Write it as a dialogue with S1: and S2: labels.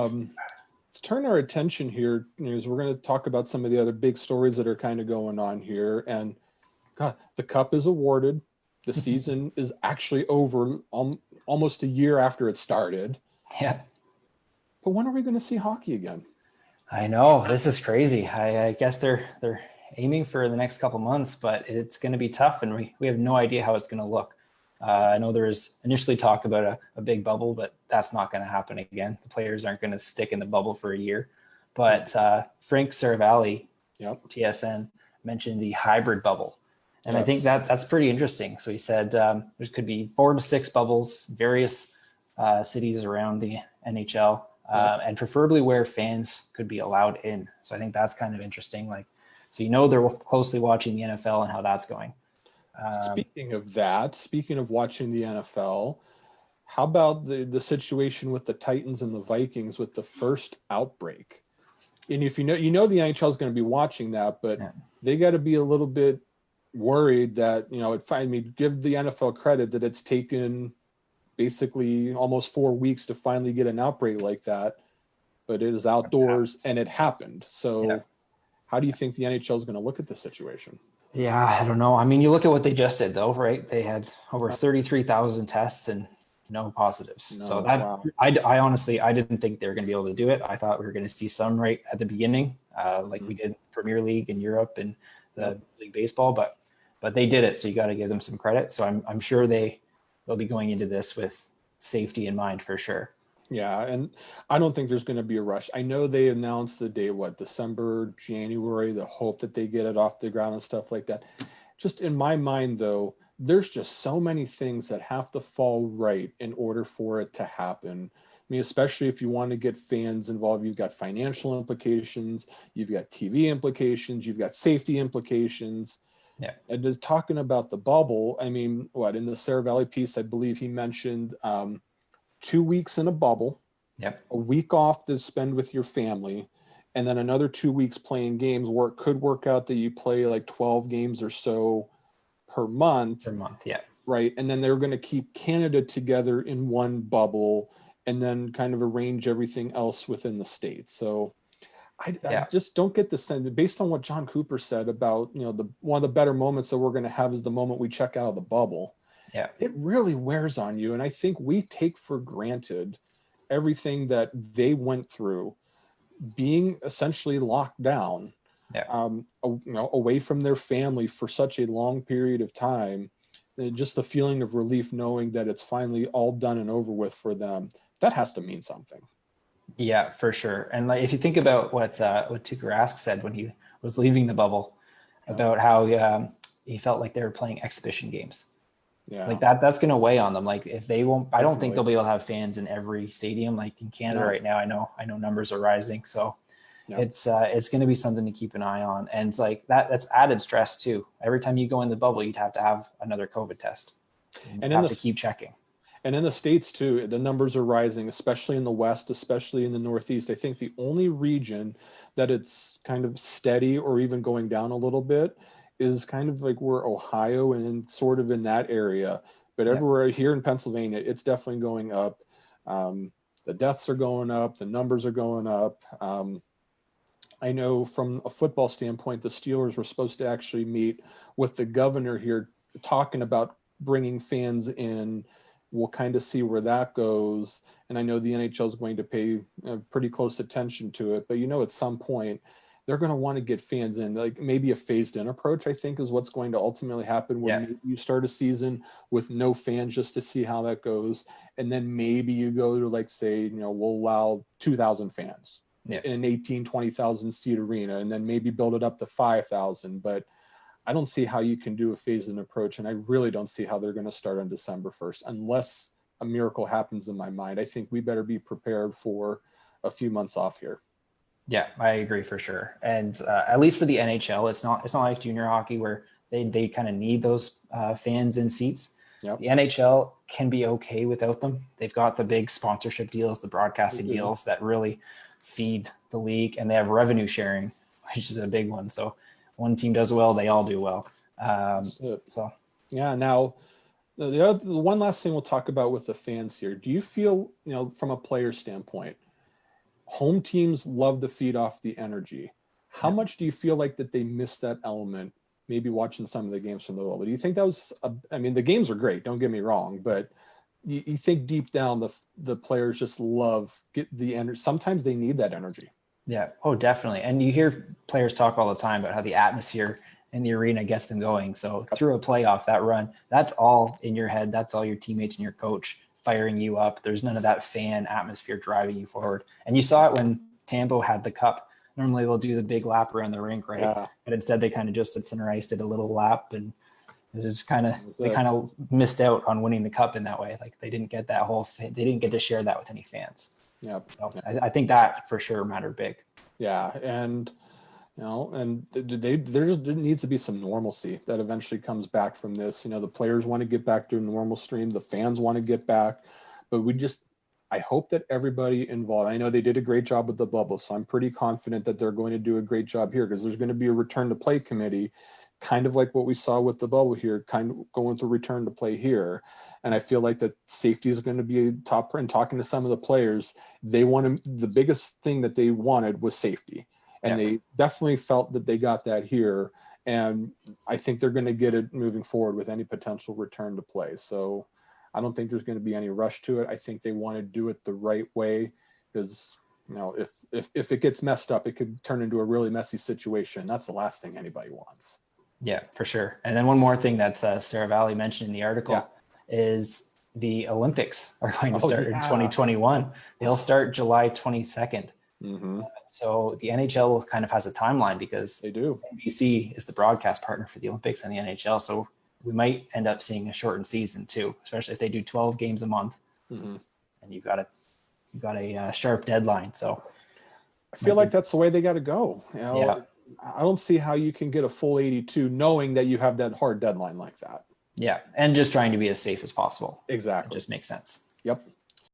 S1: Let's turn our attention here, as we're going to talk about some of the other big stories that are kind of going on here. And God, the cup is awarded. The season is actually over almost a year after it started.
S2: Yeah.
S1: But when are we going to see hockey again?
S2: I know, this is crazy. I guess they're aiming for the next couple months, but it's going to be tough, and we have no idea how it's going to look. I know there was initially talk about a big bubble, but that's not going to happen again. The players aren't going to stick in the bubble for a year. But Frank Saravalli, TSN, mentioned the hybrid bubble. And I think that's pretty interesting. So he said there could be 4 to 6 bubbles, various cities around the NHL, and preferably where fans could be allowed in. So I think that's kind of interesting. So they're closely watching the NFL and how that's going.
S1: Speaking of watching the NFL, how about the situation with the Titans and the Vikings with the first outbreak? And if the NHL is going to be watching that, but they got to be a little bit worried that, give the NFL credit that it's taken basically almost 4 weeks to finally get an outbreak like that, but it is outdoors and it happened. So how do you think the NHL is going to look at this situation?
S2: Yeah, I don't know. I mean, you look at what they just did, though, right? They had over 33,000 tests and no positives. I honestly, I didn't think they were going to be able to do it. I thought we were going to see some right at the beginning, we did Premier League in Europe and the League Baseball, but they did it. So you got to give them some credit. So I'm sure they'll be going into this with safety in mind for sure.
S1: Yeah, and I don't think there's going to be a rush. I know they announced the day, December, January, the hope that they get it off the ground and stuff like that. Just in my mind, though, there's just so many things that have to fall right in order for it to happen. I mean, especially if you want to get fans involved, you've got financial implications, you've got TV implications, you've got safety implications.
S2: Yeah.
S1: And just talking about the bubble, I mean, in the Saravalli piece, I believe he mentioned 2 weeks in a bubble, a week off to spend with your family, and then another 2 weeks playing games where it could work out that you play like 12 games or so per month. Right. And then they're going to keep Canada together in one bubble and then kind of arrange everything else within the States. So I just don't get the sense, based on what John Cooper said about, one of the better moments that we're going to have is the moment we check out of the bubble.
S2: Yeah,
S1: it really wears on you. And I think we take for granted everything that they went through, being essentially locked down, away from their family for such a long period of time. And just the feeling of relief knowing that it's finally all done and over with for them, that has to mean something.
S2: Yeah, for sure. And if you think about what Tuukka Rask said when he was leaving the bubble, about how he felt like they were playing exhibition games.
S1: Yeah.
S2: Like that's going to weigh on them. Like if they won't, I don't think they'll be able to have fans in every stadium. Like in Canada right now, I know numbers are rising. So it's going to be something to keep an eye on. And that's added stress too. Every time you go in the bubble, you'd have to have another COVID test. And have to keep checking.
S1: And in the States too, the numbers are rising, especially in the West, especially in the Northeast. I think the only region that it's kind of steady or even going down a little bit is kind of like where Ohio and sort of in that area, but everywhere here in Pennsylvania, it's definitely going up. The deaths are going up, the numbers are going up. I know from a football standpoint, the Steelers were supposed to actually meet with the governor here talking about bringing fans in. We'll kind of see where that goes. And I know the NHL is going to pay pretty close attention to it, but at some point, they're going to want to get fans in, like maybe a phased in approach, I think is what's going to ultimately happen when you start a season with no fans just to see how that goes. And then maybe you go to we'll allow 2,000 fans in an 18, 20,000 seat arena, and then maybe build it up to 5,000. But I don't see how you can do a phased in approach. And I really don't see how they're going to start on December 1st, unless a miracle happens in my mind. I think we better be prepared for a few months off here.
S2: Yeah, I agree for sure. And at least for the NHL, it's not like junior hockey where they kind of need those fans in seats. The NHL can be okay without them. They've got the big sponsorship deals, the broadcasting deals that really feed the league, and they have revenue sharing, which is a big one. So one team does well, they all do well.
S1: Now the one last thing we'll talk about with the fans here. Do you feel, from a player standpoint, home teams love to feed off the energy. How much do you feel like that they missed that element, maybe watching some of the games from the bubble? Do you think that was, I mean, the games are great, don't get me wrong, but you think deep down the players just get the energy. Sometimes they need that energy.
S2: Yeah. Oh, definitely. And you hear players talk all the time about how the atmosphere in the arena gets them going. So through a playoff, that run, that's all in your head. That's all your teammates and your coach firing you up. There's none of that fan atmosphere driving you forward. And you saw it when Tambo had the cup. Normally they'll do the big lap around the rink, right?
S1: Yeah.
S2: But instead they kind of just at center ice did a little lap, and it was they kind of missed out on winning the cup in that way. Like they didn't get they didn't get to share that with any fans.
S1: Yeah.
S2: So I think that for sure mattered big.
S1: Yeah. And, and there needs to be some normalcy that eventually comes back from this. The players want to get back to a normal stream. The fans want to get back, but I hope that everybody involved, I know they did a great job with the bubble, so I'm pretty confident that they're going to do a great job here, because there's going to be a return to play committee, kind of like what we saw with the bubble here, kind of going to return to play here. And I feel like that safety is going to be a top, and talking to some of the players, the biggest thing that they wanted was safety. And they definitely felt that they got that here. And I think they're going to get it moving forward with any potential return to play. So I don't think there's going to be any rush to it. I think they want to do it the right way, because, if it gets messed up, it could turn into a really messy situation. That's the last thing anybody wants.
S2: Yeah, for sure. And then one more thing that Sarah Valley mentioned in the article is the Olympics are going to start in 2021. They'll start July 22nd.
S1: Mm-hmm.
S2: So the NHL kind of has a timeline, because
S1: they do.
S2: NBC is the broadcast partner for the Olympics and the NHL. So we might end up seeing a shortened season too, especially if they do 12 games a month.
S1: Mm-hmm.
S2: And you've got a sharp deadline. So
S1: I feel like that's the way they got to go. I don't see how you can get a full 82 knowing that you have that hard deadline like that.
S2: Yeah. And just trying to be as safe as possible.
S1: Exactly.
S2: It just makes sense.
S1: Yep.